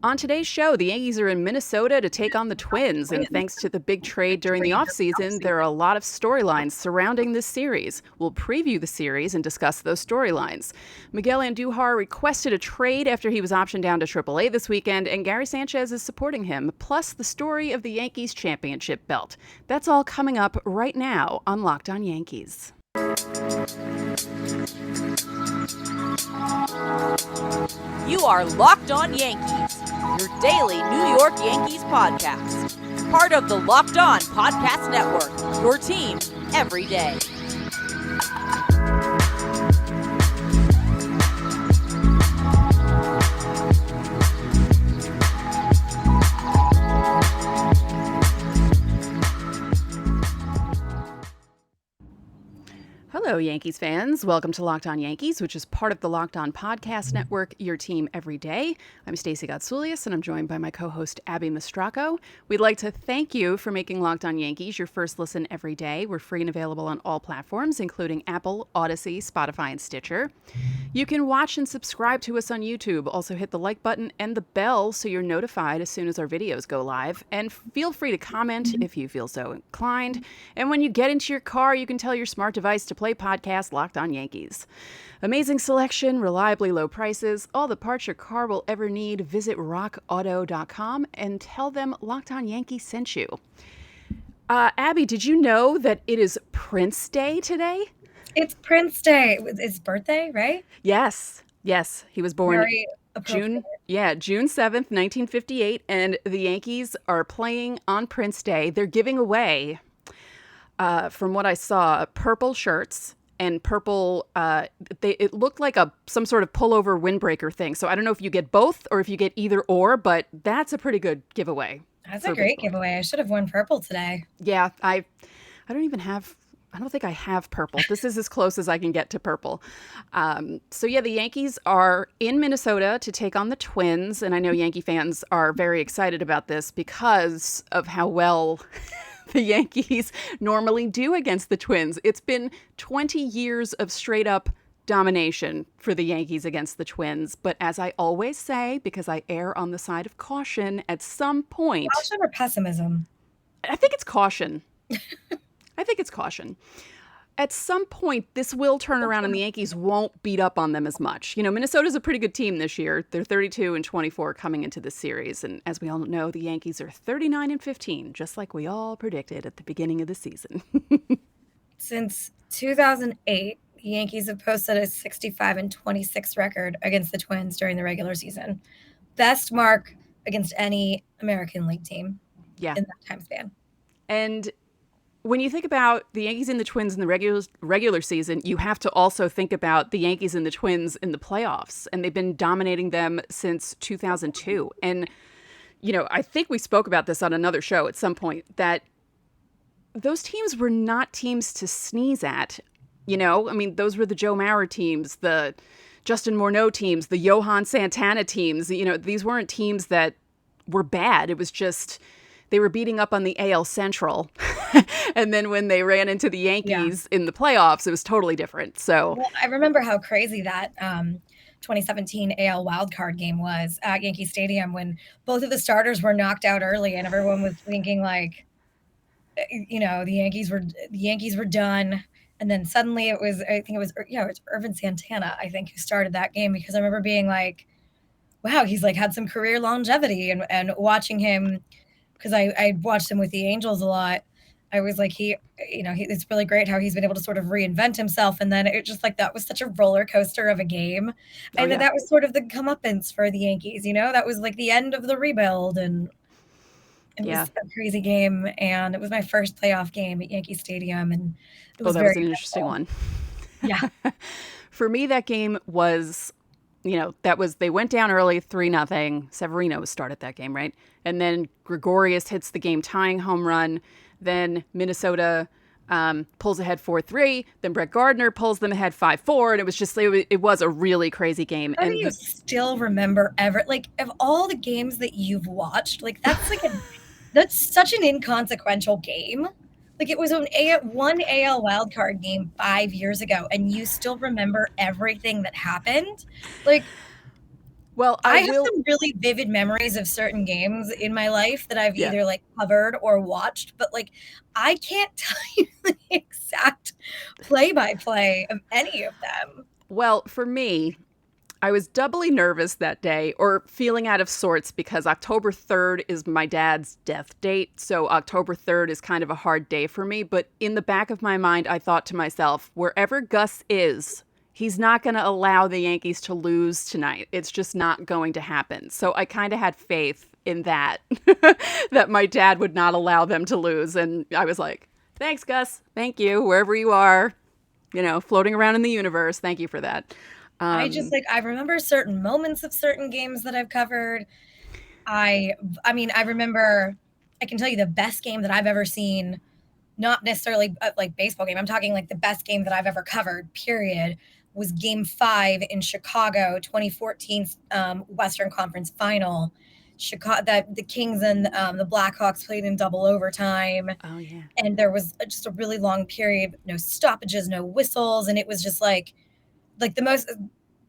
On today's show, the Yankees are in Minnesota to take on the Twins, and thanks to the big trade during the offseason, there are a lot of storylines surrounding this series. We'll preview the series and discuss those storylines. Miguel Andujar requested a trade after he was optioned down to AAA this weekend, and Gary Sanchez is supporting him, plus the story of the Yankees championship belt. That's all coming up right now on Locked On Yankees. You are Locked On Yankees, your daily New York Yankees podcast. Part of the Locked On Podcast Network, your team every day. Hello, Yankees fans. Welcome to Locked On Yankees, which is part of the Locked On Podcast Network, your team every day. I'm Stacey Gotsoulias, and I'm joined by my co-host, Abbey Mastracco. We'd like to thank you for making Locked On Yankees your first listen every day. We're free and available on all platforms, including Apple, Odyssey, Spotify, and Stitcher. You can watch and subscribe to us on YouTube. Also hit the like button and the bell so you're notified as soon as our videos go live. And feel free to comment if you feel so inclined. And when you get into your car, you can tell your smart device to play podcast Locked On Yankees. Amazing selection, reliably low prices, all the parts your car will ever need. Visit rockauto.com and tell them Locked On Yankees sent you. Abby, did you know that it is Prince Day today? It's Prince Day. It's his birthday, right? Yes. He was born Very June 7th, 1958, and the Yankees are playing on Prince Day. They're giving away, from what I saw, purple shirts and purple, it looked like some sort of pullover windbreaker thing. So I don't know if you get both or if you get either or, but that's a pretty good giveaway. That's a great giveaway. I should have won purple today. Yeah, I don't think I have purple. This is as close as I can get to purple. So yeah, the Yankees are in Minnesota to take on the Twins. And I know Yankee fans are very excited about this because of how well the Yankees normally do against the Twins. It's been 20 years of straight up domination for the Yankees against the Twins. But as I always say, because I err on the side of caution, at some point... Caution or pessimism? I think it's caution. At some point, this will turn around and the Yankees won't beat up on them as much. You know, Minnesota's a pretty good team this year. They're 32-24 coming into this series. And as we all know, the Yankees are 39-15, just like we all predicted at the beginning of the season. Since 2008, the Yankees have posted a 65-26 record against the Twins during the regular season. Best mark against any American League team in that time span. And when you think about the Yankees and the Twins in the regular season, you have to also think about the Yankees and the Twins in the playoffs. And they've been dominating them since 2002. And, you know, I think we spoke about this on another show at some point, that those teams were not teams to sneeze at. You know, I mean, those were the Joe Mauer teams, the Justin Morneau teams, the Johan Santana teams. You know, these weren't teams that were bad. It was just... they were beating up on the AL Central. And then when they ran into the Yankees in the playoffs, it was totally different. So I remember how crazy that 2017 AL wildcard game was at Yankee Stadium when both of the starters were knocked out early and everyone was thinking like, you know, the Yankees were done. And then suddenly it was Irvin Santana, I think, who started that game, because I remember being like, wow, he's like had some career longevity, and watching him, because I watched him with the Angels a lot. I was like, it's really great how he's been able to sort of reinvent himself. And then it just like, that was such a roller coaster of a game. And that was sort of the comeuppance for the Yankees, you know, that was like the end of the rebuild. And it was a crazy game. And it was my first playoff game at Yankee Stadium. And it was that was an interesting one. Yeah. For me, that game was, you know, they went down early 3-0. Severino started that game, right? And then Gregorius hits the game tying home run. Then Minnesota pulls ahead 4-3. Then Brett Gardner pulls them ahead 5-4. And it was just, it was a really crazy game. How do you still remember like, of all the games that you've watched, like that's such an inconsequential game. Like, it was one AL wildcard game 5 years ago, and you still remember everything that happened. Like, Well, I I have will. some really vivid memories of certain games in my life that I've Yeah. either like covered or watched, but like I can't tell you the exact play-by-play of any of them. Well, for me, I was doubly nervous that day or feeling out of sorts because October 3rd is my dad's death date. So October 3rd is kind of a hard day for me. But in the back of my mind, I thought to myself, wherever Gus is, he's not going to allow the Yankees to lose tonight. It's just not going to happen. So I kind of had faith in that, that my dad would not allow them to lose. And I was like, thanks, Gus. Thank you. Wherever you are, floating around in the universe. Thank you for that. I just like I remember certain moments of certain games that I've covered. I mean, I remember I can tell you the best game that I've ever seen, not necessarily like baseball game. I'm talking like the best game that I've ever covered, period, was game 5 in Chicago, 2014 Western Conference Final. Chicago, that the Kings and the Blackhawks played in double overtime, Oh, yeah. and there was just a really long period, no stoppages, no whistles, and it was just like the most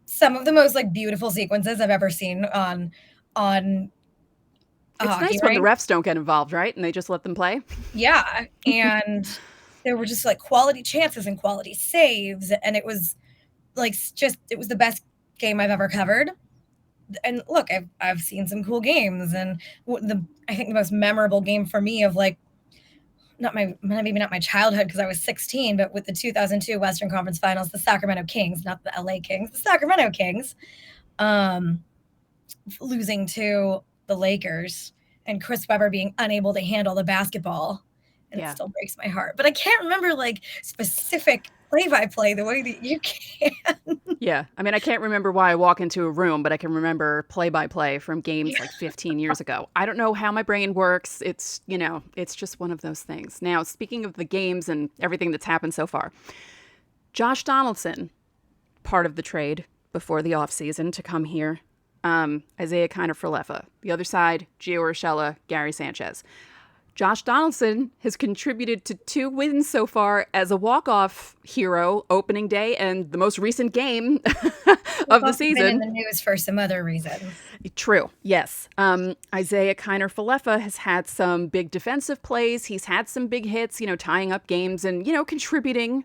some of the most like beautiful sequences I've ever seen on a It's hockey nice when the rink. refs don't get involved, right? And they just let them play. Yeah, and there were just like quality chances and quality saves, and it was like just it was the best game I've ever covered. And look, I've seen some cool games, and I think the most memorable game for me of like maybe not my childhood because I was 16, but with the 2002 Western Conference Finals, the Sacramento Kings, not the LA Kings, the Sacramento Kings, um, losing to the Lakers and Chris Webber being unable to handle the basketball. And it Yeah. still breaks my heart. But I can't remember like specific play-by-play the way that you can. Yeah. I mean, I can't remember why I walk into a room, but I can remember play by play from games Yeah. like 15 years ago. I don't know how my brain works. It's just one of those things. Now, speaking of the games and everything that's happened so far, Josh Donaldson, part of the trade before the offseason to come here. Isaiah Kiner-Falefa. The other side, Gio Urshela, Gary Sanchez. Josh Donaldson has contributed to 2 wins so far as a walk-off hero opening day and the most recent game of the Also been in season. the news for some other reasons. True, yes. Isaiah Kiner-Falefa has had some big defensive plays. He's had some big hits, tying up games and, contributing.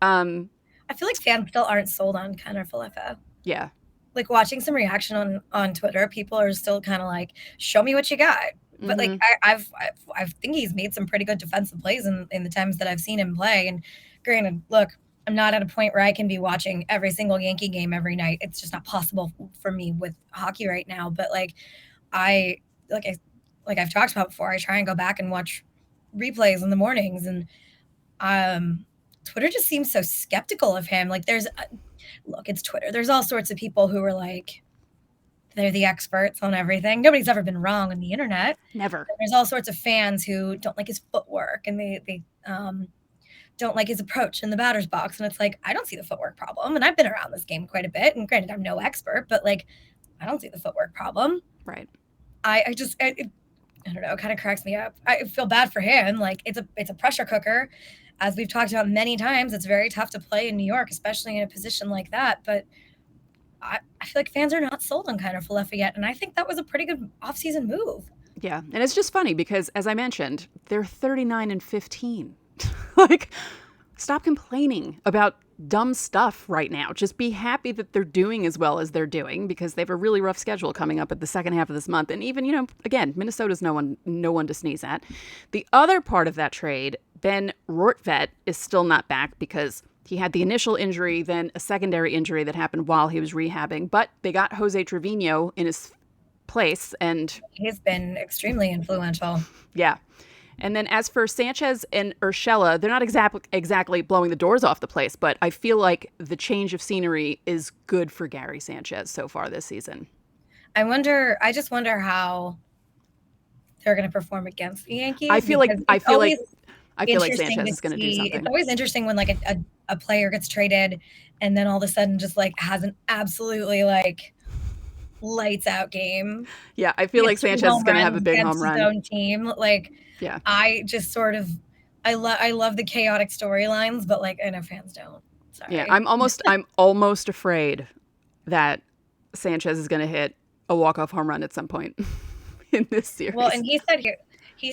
I feel like fans still aren't sold on Kiner-Falefa. Yeah. Like watching some reaction on Twitter, people are still kind of like, "Show me what you got." But like I think he's made some pretty good defensive plays in the times that I've seen him play. And granted, look, I'm not at a point where I can be watching every single Yankee game every night. It's just not possible for me with hockey right now. But like I've talked about before, I try and go back and watch replays in the mornings, and Twitter just seems so skeptical of him. Like look, it's Twitter. There's all sorts of people who are like, they're the experts on everything. Nobody's ever been wrong on the internet. Never. There's all sorts of fans who don't like his footwork, and they don't like his approach in the batter's box. And it's like, I don't see the footwork problem. And I've been around this game quite a bit. And granted, I'm no expert, but like, I don't see the footwork problem. Right. I don't know, it kind of cracks me up. I feel bad for him. Like it's a pressure cooker. As we've talked about many times, it's very tough to play in New York, especially in a position like that. But I feel like fans are not sold on Kiner-Falefa yet. And I think that was a pretty good offseason move. Yeah. And it's just funny because, as I mentioned, they're 39-15. Like, stop complaining about dumb stuff right now. Just be happy that they're doing as well as they're doing because they have a really rough schedule coming up at the second half of this month. And even, again, Minnesota's no one to sneeze at. The other part of that trade, Ben Rortvedt is still not back because he had the initial injury, then a secondary injury that happened while he was rehabbing. But they got Jose Trevino in his place, and He's been extremely influential. yeah. And then as for Sanchez and Urshela, they're not exactly blowing the doors off the place, but I feel like the change of scenery is good for Gary Sanchez so far this season. I just wonder how they're going to perform against the Yankees. I feel like Interesting Sanchez to is going to do see. something. It's always interesting when like a player gets traded and then all of a sudden just like has an absolutely like lights out game. Yeah, I feel like Hits 2 Sanchez is home going to have a runs big against home run. his own team. Like, Yeah. I just sort of I love the chaotic storylines, but like I know fans don't. Sorry. Yeah, I'm almost afraid that Sanchez is going to hit a walk-off home run at some point in this series. Well, and he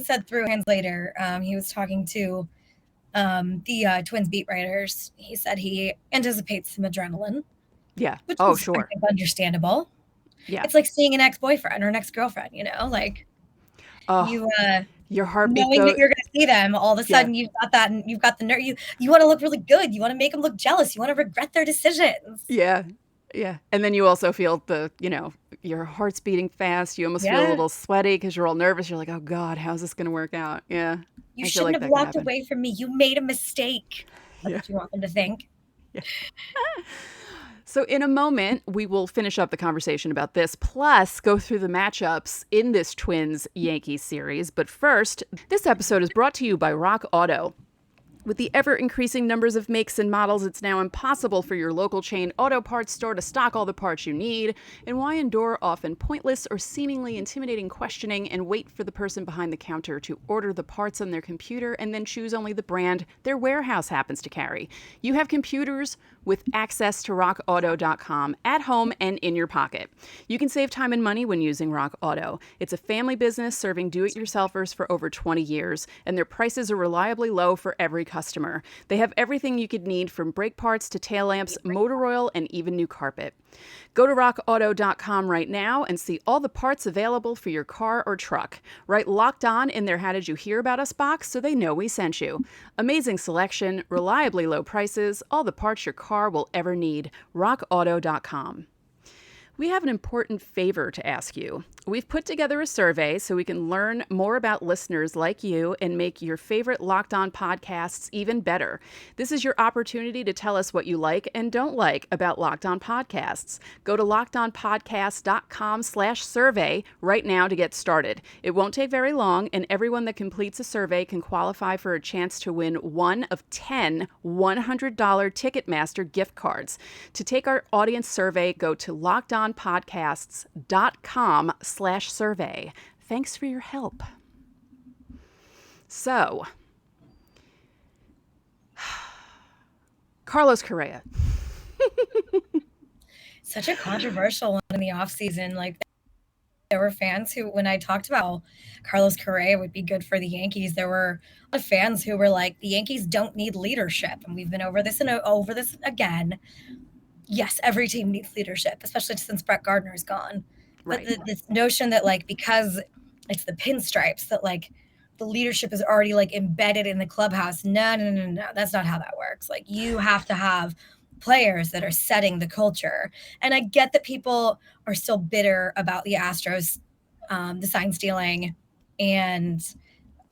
said through hands later, he was talking to the Twins beat writers. He said he anticipates some adrenaline. Yeah. Which Oh, is, sure. I think, understandable. Yeah. It's like seeing an ex-boyfriend or an ex-girlfriend, like your heartbeat knowing that you're going to see them, all of a sudden you've got that, and you've got the nerve. You want to look really good. You want to make them look jealous. You want to regret their decisions. Yeah. Yeah. And then you also feel your heart's beating fast. You almost feel a little sweaty because you're all nervous. You're like, oh God, how's this going to work out? Yeah. You shouldn't have walked away from me. You made a mistake. That's what you want them to think. Yeah. So in a moment, we will finish up the conversation about this, plus go through the matchups in this Twins-Yankees series. But first, this episode is brought to you by Rock Auto. With the ever-increasing numbers of makes and models, it's now impossible for your local chain auto parts store to stock all the parts you need. And why endure often pointless or seemingly intimidating questioning and wait for the person behind the counter to order the parts on their computer and then choose only the brand their warehouse happens to carry? You have computers with access to rockauto.com at home and in your pocket. You can save time and money when using Rock Auto. It's a family business serving do-it-yourselfers for over 20 years, and their prices are reliably low for every customer. They have everything you could need, from brake parts to tail lamps, motor oil, and even new carpet. Go to rockauto.com right now and see all the parts available for your car or truck. Write Locked On in their How Did You Hear About Us box so they know we sent you. Amazing selection, reliably low prices, all the parts your car will ever need. rockauto.com. We have an important favor to ask you. We've put together a survey so we can learn more about listeners like you and make your favorite Locked On podcasts even better. This is your opportunity to tell us what you like and don't like about Locked On podcasts. Go to lockedonpodcast.com/survey right now to get started. It won't take very long, and everyone that completes a survey can qualify for a chance to win one of 10 $100 Ticketmaster gift cards. To take our audience survey, go to lockedonpodcasts.com/survey. Thanks for your help. So, Carlos Correa. Such a controversial one in the offseason. Like, there were fans who, when I talked about Carlos Correa would be good for the Yankees, there were a lot of fans who were like, the Yankees don't need leadership. And we've been over this and over this again. Yes, every team needs leadership, especially since Brett Gardner is gone. Right. But this notion that, like, because it's the pinstripes, that, like, the leadership is already, like, embedded in the clubhouse. No. That's not how that works. Like, you have to have players that are setting the culture. And I get that people are still bitter about the Astros, the sign stealing, and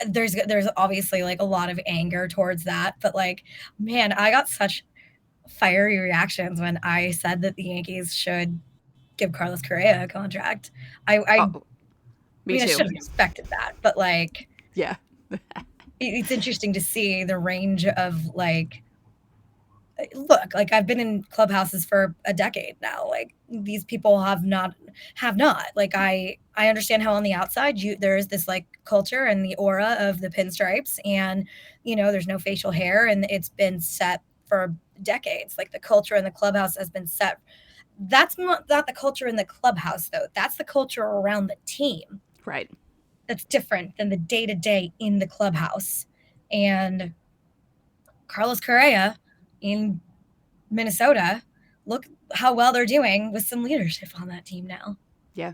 there's obviously, like, a lot of anger towards that. But, like, man, I got such fiery reactions when I said that the Yankees should give Carlos Correa a contract. I Me too. I should have expected that, but, like, yeah, it's interesting to see the range of, like, look, like, I've been in clubhouses for a decade now. Like, these people have not. Like, I understand how on the outside there is this, like, culture and the aura of the pinstripes, and there's no facial hair, and it's been set for decades. Like, the culture in the clubhouse has been set. That's not the culture in the clubhouse, though. That's the culture around the team. Right. That's different than the day-to-day in the clubhouse. And Carlos Correa in Minnesota, look how well they're doing with some leadership on that team now. Yeah.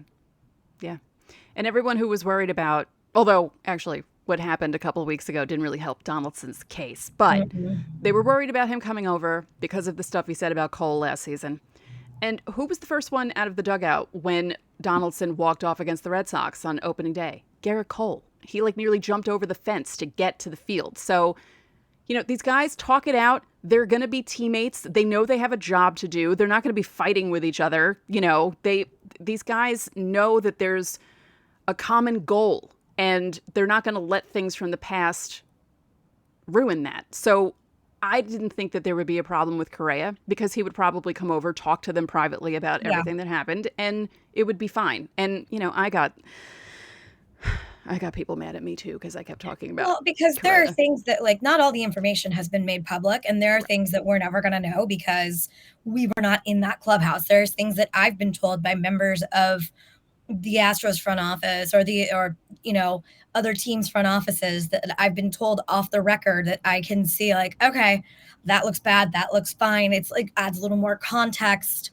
And everyone who was worried about, although actually what happened a couple of weeks ago didn't really help Donaldson's case, but they were worried about him coming over because of the stuff he said about Cole last season. And who was the first one out of the dugout when Donaldson walked off against the Red Sox on opening day? Garrett Cole. He, like, nearly jumped over the fence to get to the field. So, these guys talk it out. They're going to be teammates. They know they have a job to do. They're not going to be fighting with each other. These guys know that there's a common goal, and they're not going to let things from the past ruin that. So I didn't think that there would be a problem with Correa, because he would probably come over, talk to them privately about everything that happened, and it would be fine. And, I got people mad at me too because I kept talking about. Well, because there are things that, like, not all the information has been made public, and there are things that we're never going to know because we were not in that clubhouse. There's things that I've been told by members of the Astros front office or other teams' front offices that I've been told off the record that I can see, like, okay, that looks bad, that looks fine. It's like adds a little more context.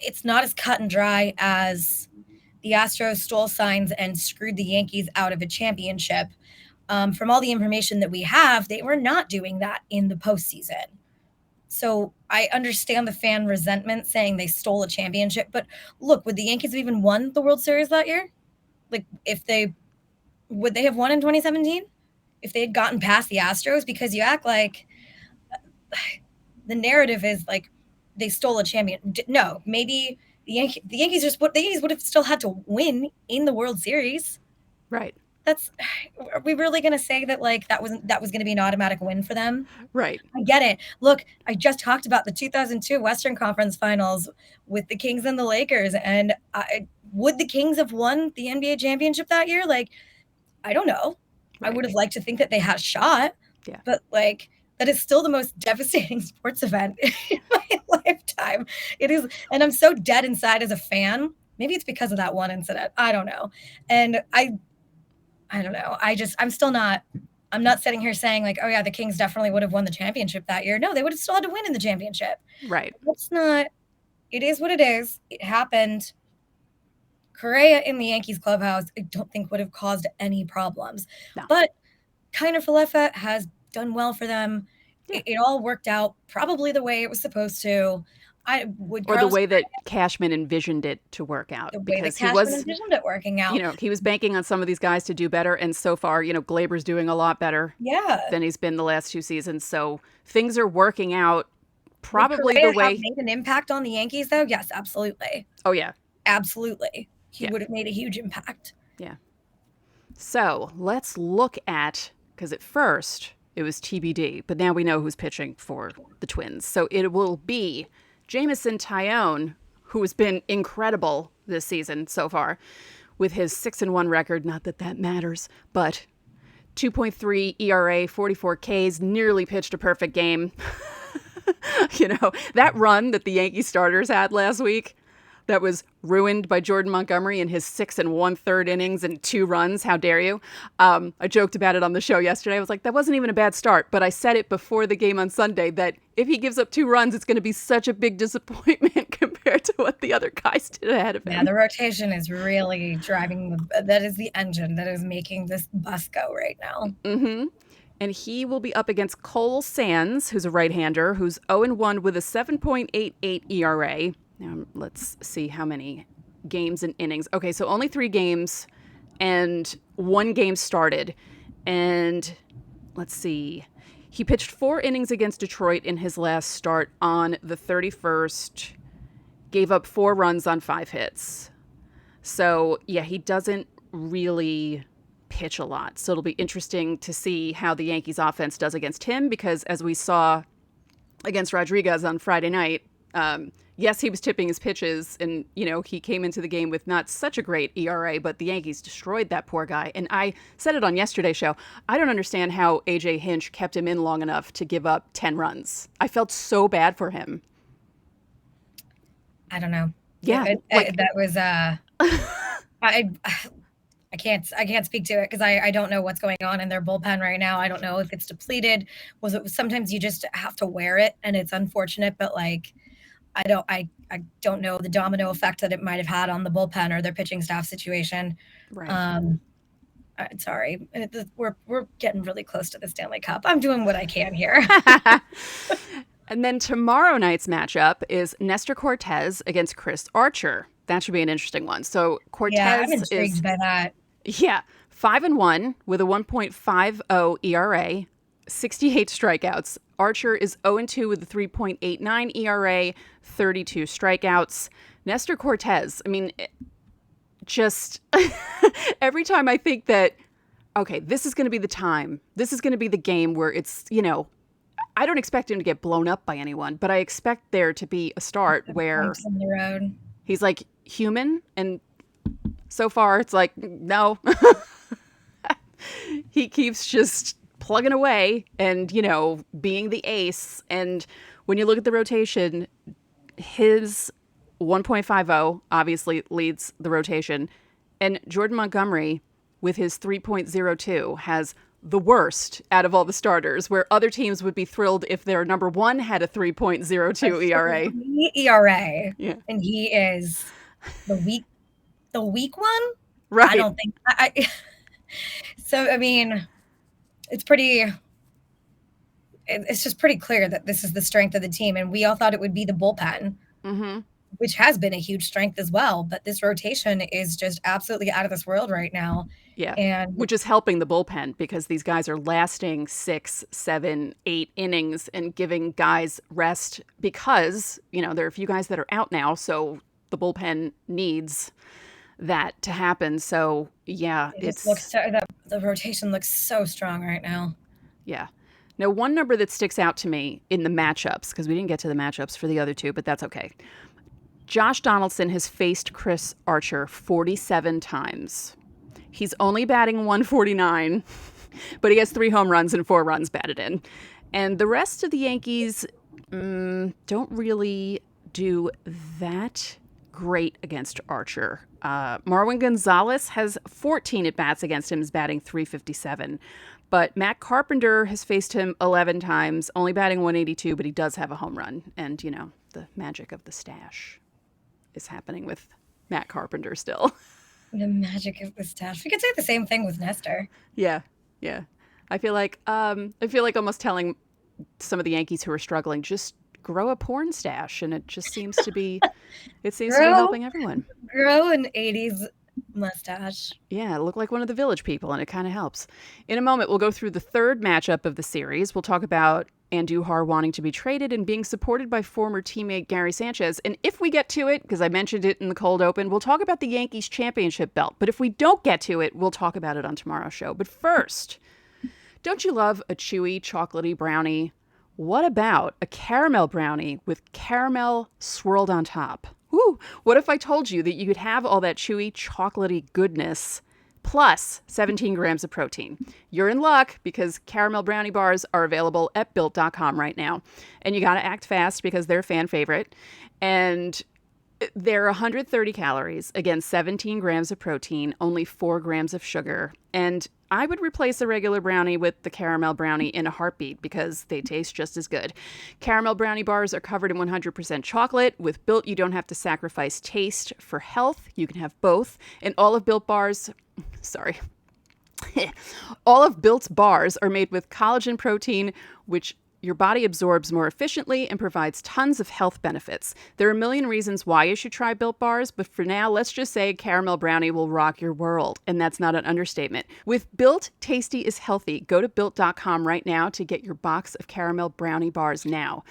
It's not as cut and dry as the Astros stole signs and screwed the Yankees out of a championship. From all the information that we have, they were not doing that in the postseason. So I understand the fan resentment saying they stole a championship. But look, would the Yankees have even won the World Series that year? Like, would they have won in 2017? If they had gotten past the Astros? Because you act like the narrative is like they stole a champion. No, maybe the Yankees would have still had to win in the World Series. Right. Are we really going to say that, like, that was going to be an automatic win for them? Right. I get it. Look, I just talked about the 2002 Western Conference Finals with the Kings and the Lakers, and would the Kings have won the NBA championship that year? Like, I don't know. Right. I would have liked to think that they had a shot. Yeah. But, like, that is still the most devastating sports event in my lifetime. It is, and I'm so dead inside as a fan. Maybe it's because of that one incident. I don't know. And I don't know. I'm not sitting here saying, like, oh yeah, the Kings definitely would have won the championship that year. No, they would have still had to win in the championship. Right. It is what it is. It happened. Correa in the Yankees clubhouse, I don't think would have caused any problems. No. But Kiner Falefa has done well for them. Yeah. It all worked out probably the way it was supposed to. The way that Cashman envisioned it to work out. Because he envisioned it working out. He was banking on some of these guys to do better, and so far, Glaber's doing a lot better than he's been the last 2 seasons. So things are working out probably the way. Have made an impact on the Yankees, though? Yes, absolutely. Oh, yeah. Absolutely. He would have made a huge impact. Yeah. So let's look at, because at first it was TBD, but now we know who's pitching for the Twins. So it will be Jameson Taillon, who has been incredible this season so far with his 6-1 record. Not that that matters, but 2.3 ERA, 44 Ks, nearly pitched a perfect game. That run that the Yankee starters had last week, that was ruined by Jordan Montgomery in his 6 1/3 innings and 2 runs. How dare you? I joked about it on the show yesterday. I was like, that wasn't even a bad start. But I said it before the game on Sunday that if he gives up 2 runs, it's going to be such a big disappointment compared to what the other guys did ahead of him. Yeah, the rotation is really driving. That is the engine that is making this bus go right now. Mm-hmm. And he will be up against Cole Sands, who's a right-hander, who's 0-1 with a 7.88 ERA. Now, let's see how many games and innings. Okay, so only 3 games and 1 game started. And let's see. He pitched 4 innings against Detroit in his last start on the 31st. Gave up 4 runs on 5 hits. So, yeah, he doesn't really pitch a lot. So it'll be interesting to see how the Yankees offense does against him, because as we saw against Rodriguez on Friday night, yes, he was tipping his pitches, and, he came into the game with not such a great ERA, but the Yankees destroyed that poor guy. And I said it on yesterday's show. I don't understand how A.J. Hinch kept him in long enough to give up 10 runs. I felt so bad for him. I don't know. Yeah. That was, I can't speak to it because I don't know what's going on in their bullpen right now. I don't know if it's depleted. Sometimes you just have to wear it, and it's unfortunate, but like, I don't know the domino effect that it might have had on the bullpen or their pitching staff situation. Right. Sorry, we're getting really close to the Stanley Cup. I'm doing what I can here. And then tomorrow night's matchup is Nestor Cortez against Chris Archer. That should be an interesting one. So Cortez I'm intrigued by that. Yeah, 5-1 with a 1.50 ERA, 68 strikeouts. Archer is 0-2 with a 3.89 ERA, 32 strikeouts. Nestor Cortez, I mean, just every time I think that, okay, this is going to be the time. This is going to be the game where it's, I don't expect him to get blown up by anyone, but I expect there to be a start where on the road. He's like human, and So far, it's like, no. He keeps just plugging away and, being the ace. And when you look at the rotation, his 1.50 obviously leads the rotation. And Jordan Montgomery, with his 3.02, has the worst out of all the starters, where other teams would be thrilled if their number one had a 3.02 ERA. ERA. Yeah. And he is the weak one? Right. I don't think so. I mean, it's just pretty clear that this is the strength of the team. And we all thought it would be the bullpen, which has been a huge strength as well. But this rotation is just absolutely out of this world right now. Yeah. And which is helping the bullpen because these guys are lasting 6, 7, 8 innings and giving guys rest because, there are a few guys that are out now. So the bullpen needs that to happen. So, yeah, the rotation looks so strong right now. Yeah. Now, one number that sticks out to me in the matchups, because we didn't get to the matchups for the other two, but that's okay. Josh Donaldson has faced Chris Archer 47 times. He's only batting 149, but he has 3 home runs and 4 runs batted in. And the rest of the Yankees don't really do that great against Archer. Marwin Gonzalez has 14 at-bats against him, is batting 357. But Matt Carpenter has faced him 11 times, only batting 182, but he does have a home run. And, the magic of the stash is happening with Matt Carpenter still. The magic of the stash. We could say the same thing with Nestor. Yeah. I feel like almost telling some of the Yankees who are struggling, just grow a porn stash, and it just seems to be helping everyone. Grow an 80s mustache. Yeah, look like one of the Village People, and it kind of helps. In a moment, we'll go through the third matchup of the series. We'll talk about Andujar wanting to be traded and being supported by former teammate Gary Sanchez. And if we get to it, because I mentioned it in the cold open, we'll talk about the Yankees championship belt. But if we don't get to it, we'll talk about it on tomorrow's show. But first, don't you love a chewy, chocolatey brownie? What about a caramel brownie with caramel swirled on top? Woo! What if I told you that you could have all that chewy, chocolatey goodness plus 17 grams of protein? You're in luck because caramel brownie bars are available at Built.com right now. And you got to act fast because they're a fan favorite. And they're 130 calories, again, 17 grams of protein, only 4 grams of sugar. And I would replace a regular brownie with the caramel brownie in a heartbeat because they taste just as good. Caramel brownie bars are covered in 100% chocolate. With Built, you don't have to sacrifice taste for health. You can have both. And all of Built's bars are made with collagen protein, which your body absorbs more efficiently and provides tons of health benefits. There are a million reasons why you should try Built bars, but for now, let's just say caramel brownie will rock your world, and that's not an understatement. With Built, tasty is healthy. Go to Built.com right now to get your box of caramel brownie bars now.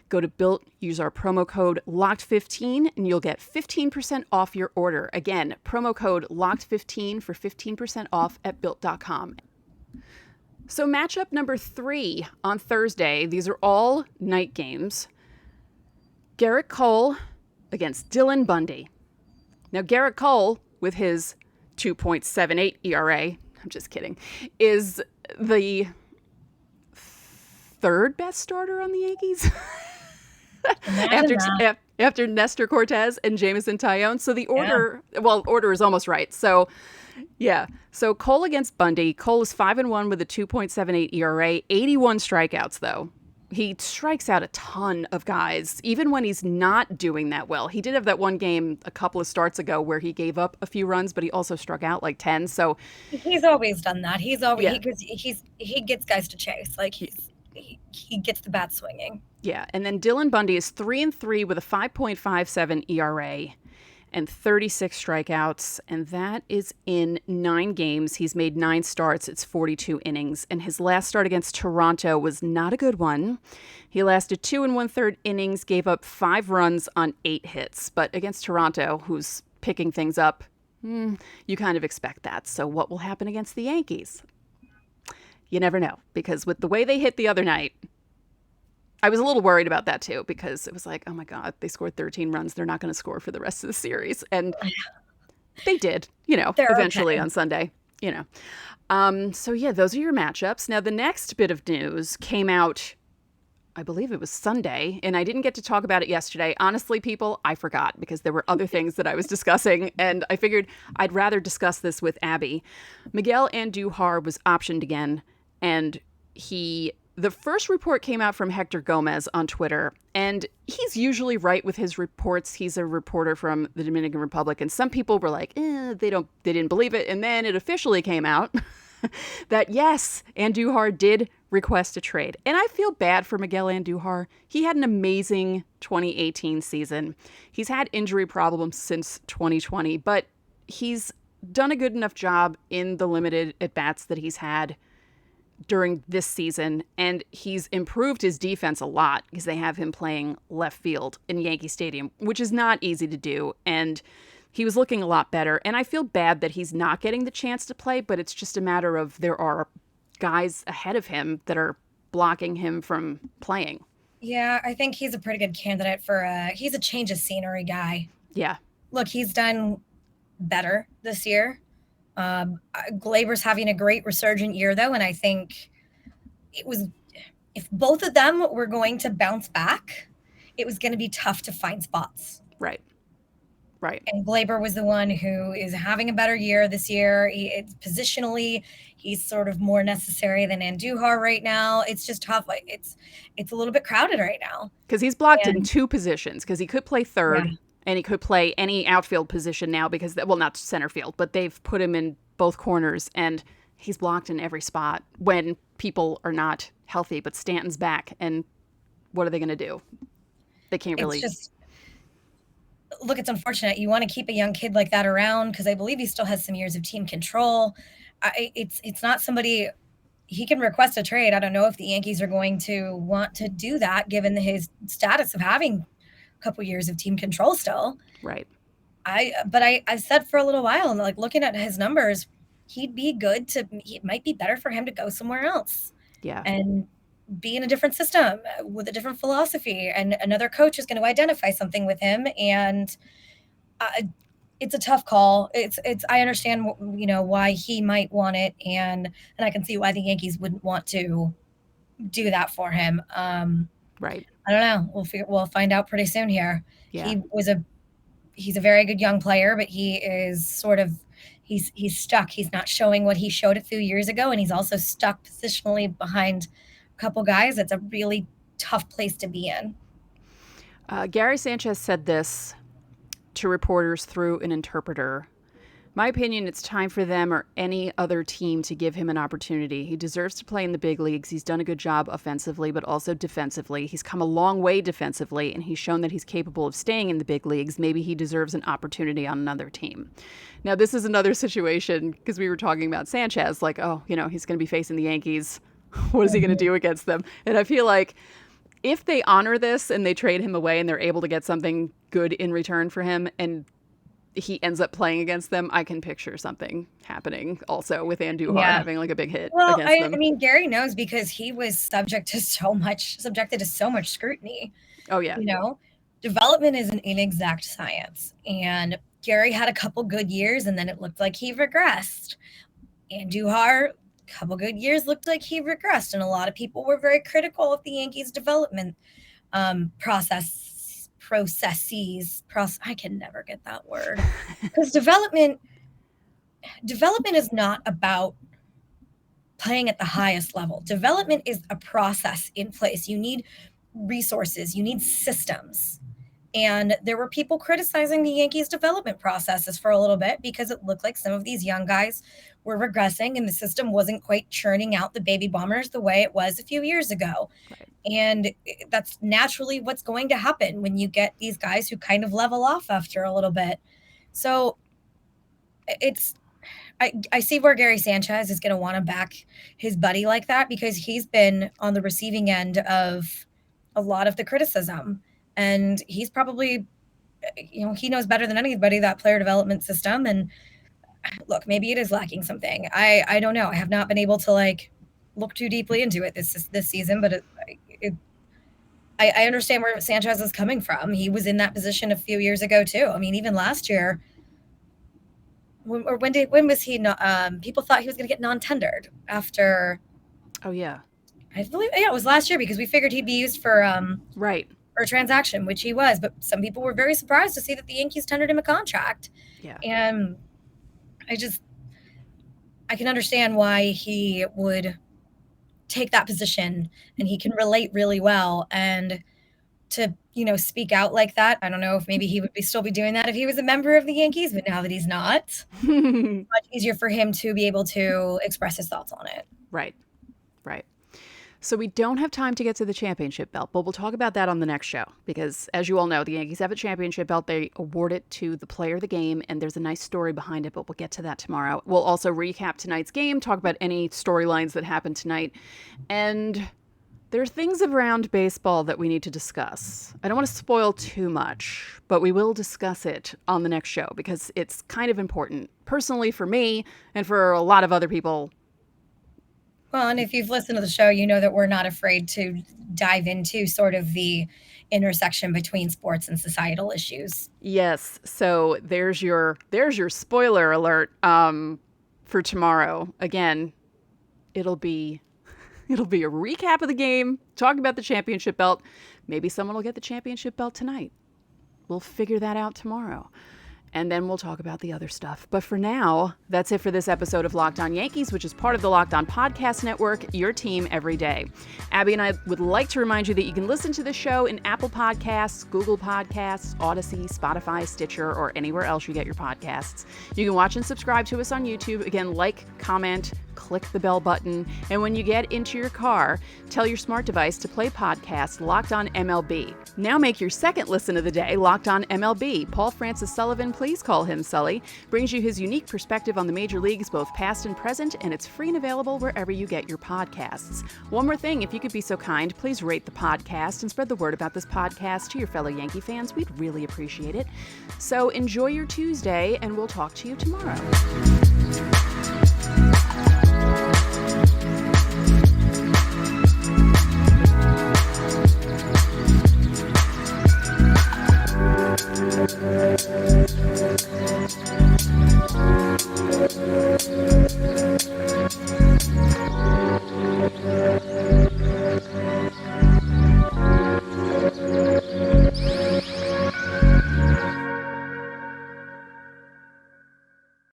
Go to Built, use our promo code LOCKED15, and you'll get 15% off your order. Again, promo code LOCKED15 for 15% off at Built.com. So matchup number 3 on Thursday. These are all night games. Garrett Cole against Dylan Bundy. Now, Garrett Cole, with his 2.78 ERA, I'm just kidding, is the third best starter on the Yankees after Nestor Cortez and Jameson Taillon. So the order is almost right. So yeah. So Cole against Bundy. Cole is 5-1 with a 2.78 ERA, 81 strikeouts though. He strikes out a ton of guys, even when he's not doing that well. He did have that one game a couple of starts ago where he gave up a few runs, but he also struck out like 10. So he's always done that. He gets guys to chase. Like he gets the bat swinging. Yeah. And then Dylan Bundy is 3-3 with a 5.57 ERA. And 36 strikeouts, and that is in 9 games. He's made 9 starts. It's 42 innings, and his last start against Toronto was not a good one. He lasted 2 1/3 innings, gave up 5 runs on 8 hits. But against Toronto, who's picking things up, you kind of expect that. So what will happen against the Yankees? You never know, because with the way they hit the other night, I was a little worried about that too, because it was like, oh my God, they scored 13 runs. They're not going to score for the rest of the series. And They did, They're eventually okay. on Sunday, So yeah, those are your matchups. Now the next bit of news came out, I believe it was Sunday, and I didn't get to talk about it yesterday. Honestly, people, I forgot because there were other things that I was discussing, and I figured I'd rather discuss this with Abby. Miguel Andujar was optioned again, and the first report came out from Hector Gomez on Twitter, and he's usually right with his reports. He's a reporter from the Dominican Republic, and some people were like, they didn't believe it, and then it officially came out that yes, Andujar did request a trade. And I feel bad for Miguel Andujar. He had an amazing 2018 season. He's had injury problems since 2020, but he's done a good enough job in the limited at-bats that he's had during this season, and he's improved his defense a lot because they have him playing left field in Yankee Stadium, which is not easy to do, and he was looking a lot better. And I feel bad that he's not getting the chance to play, but it's just a matter of there are guys ahead of him that are blocking him from playing. Yeah, I think he's a pretty good candidate he's a change of scenery guy. Yeah. Look, he's done better this year. Glaber's having a great resurgent year, though, and I think if both of them were going to bounce back, it was going to be tough to find spots. Right. And Glaber was the one who is having a better year this year. Positionally, he's sort of more necessary than Andujar right now. It's just tough. Like it's a little bit crowded right now. Because he's blocked in two positions, because he could play third. Yeah. And he could play any outfield position now because, well, not center field, but they've put him in both corners, and he's blocked in every spot when people are not healthy. But Stanton's back, and what are they going to do? They can't really. Look, it's unfortunate. You want to keep a young kid like that around because I believe he still has some years of team control. It's not somebody he can request a trade. I don't know if the Yankees are going to want to do that given his status of having couple years of team control still. Right. I said for a little while, and like looking at his numbers, it might be better for him to go somewhere else. Yeah. And be in a different system with a different philosophy, and another coach is going to identify something with him. And it's a tough call. I understand, why he might want it. And I can see why the Yankees wouldn't want to do that for him. Right. I don't know. We'll find out pretty soon here. Yeah. He's a very good young player, but he is he's stuck. He's not showing what he showed a few years ago, and he's also stuck positionally behind a couple guys. It's a really tough place to be in. Gary Sanchez said this to reporters through an interpreter. My opinion, it's time for them or any other team to give him an opportunity. He deserves to play in the big leagues. He's done a good job offensively, but also defensively. He's come a long way defensively, and he's shown that he's capable of staying in the big leagues. Maybe he deserves an opportunity on another team. Now, this is another situation, because we were talking about Sanchez, like, he's going to be facing the Yankees. What is he going to do against them? And I feel like if they honor this and they trade him away and they're able to get something good in return for him, and he ends up playing against them, I can picture something happening also with Andujar having like a big hit against them. I mean, Gary knows because he was subjected to so much scrutiny. Oh, yeah. Development is an inexact science. And Gary had a couple good years, and then it looked like he regressed. Andujar, a couple good years, looked like he regressed. And a lot of people were very critical of the Yankees' development processes. I can never get that word. Because development is not about playing at the highest level. Development is a process in place. You need resources, you need systems. And there were people criticizing the Yankees' development processes for a little bit because it looked like some of these young guys were regressing and the system wasn't quite churning out the baby bombers the way it was a few years ago. Right. And that's naturally what's going to happen when you get these guys who kind of level off after a little bit. So I see where Gary Sanchez is going to want to back his buddy like that because he's been on the receiving end of a lot of the criticism. And he's probably, he knows better than anybody that player development system. And look, maybe it is lacking something. I don't know. I have not been able to look too deeply into it this season, but I understand where Sanchez is coming from. He was in that position a few years ago too. I mean, even last year, when was he not, people thought he was going to get non-tendered after. Oh yeah. I believe, yeah, it was last year because we figured he'd be used for right. for a transaction, which he was. But some people were very surprised to see that the Yankees tendered him a contract. Yeah. And I can understand why he would take that position, and he can relate really well. And to, speak out like that, I don't know if maybe he would still be doing that if he was a member of the Yankees, but now that he's not, it's much easier for him to be able to express his thoughts on it. Right. So we don't have time to get to the championship belt, but we'll talk about that on the next show because, as you all know, the Yankees have a championship belt. They award it to the player of the game, and there's a nice story behind it, but we'll get to that tomorrow. We'll also recap tonight's game, talk about any storylines that happened tonight, and there are things around baseball that we need to discuss. I don't want to spoil too much, but we will discuss it on the next show because it's kind of important, personally for me and for a lot of other people. Well, and if you've listened to the show, you know that we're not afraid to dive into sort of the intersection between sports and societal issues. Yes. So there's your spoiler alert for tomorrow. Again, it'll be a recap of the game, talk about the championship belt. Maybe someone will get the championship belt tonight. We'll figure that out tomorrow. And then we'll talk about the other stuff. But for now, that's it for this episode of Locked On Yankees, which is part of the Locked On Podcast Network, your team every day. Abby and I would like to remind you that you can listen to the show in Apple Podcasts, Google Podcasts, Odyssey, Spotify, Stitcher, or anywhere else you get your podcasts. You can watch and subscribe to us on YouTube. Again, like, comment, click the bell button, and when you get into your car, tell your smart device to play podcast Locked On MLB. Now make your second listen of the day Locked On MLB. Paul Francis Sullivan, please call him Sully, brings you his unique perspective on the major leagues, both past and present, and it's free and available wherever you get your podcasts. One more thing, if you could be so kind, please rate the podcast and spread the word about this podcast to your fellow Yankee fans. We'd really appreciate it. So enjoy your Tuesday, and we'll talk to you tomorrow.